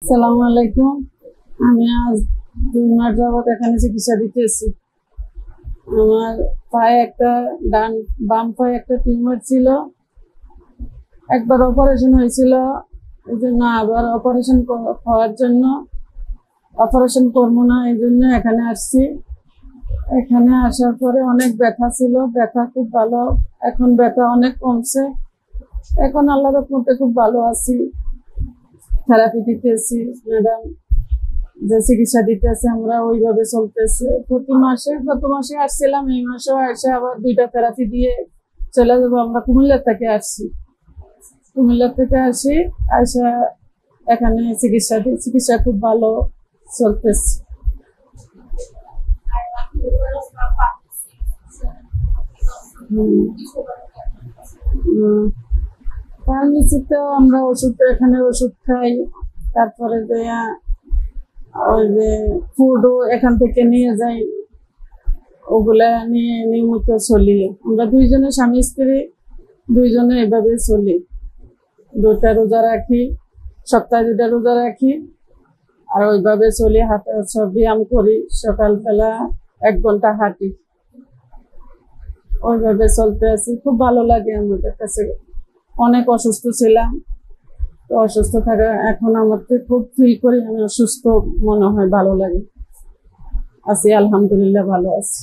আসসালামু আলাইকুম। আমি আজ 2 মাস যাবত এখানে চিকিৎসা দিতেছি। আমার পায়ে একটা বাম পায়ে একটা টিউমার ছিল। একবার অপারেশন হয়েছিল, এই জন্য আবার অপারেশন করবো না, এই জন্য এখানে আসছি। এখানে আসার পরে অনেক ব্যথা ছিল, ব্যথা খুব ভালো, এখন ব্যথা অনেক কমছে। এখন আল্লাহর রহমতে খুব ভালো আছি। থেরাপি দিতেছি, ম্যাডাম যে চিকিৎসা দিতেছে আমরা ওইভাবে চলতেছে। গত মাসে আসছিলাম, এই মাসেও এসে আবার 2টা থেরাপি দিয়ে চলে যাবো। আমরা কুমিল্লা থেকে আসছি, আসা এখানে চিকিৎসা খুব ভালো চলতেছে। ফার্মেসিতে আমরা এখানে ওষুধ খাই, তারপরে ওই যে ফুডও এখান থেকে নিয়ে যাই, ওগুলা নিয়ে নিয়মিত চলি। আমরা 2জনে স্বামী স্ত্রী, 2জনে এভাবে চলি। 2টা রোজা রাখি, সপ্তাহে 2টা রোজা রাখি, আর ওইভাবে চলি। হাতে সব ব্যায়াম করি, সকালবেলা 1 ঘন্টা হাঁটি, ওইভাবে চলতে আছি। খুব ভালো লাগে আমাদের কাছে। অনেক অসুস্থ ছিলাম, তো অসুস্থ থাকা এখন আমাকে খুব ফিল করি, আমি অসুস্থ মনে হয়, ভালো লাগে। আছি আলহামদুলিল্লাহ, ভালো আছি।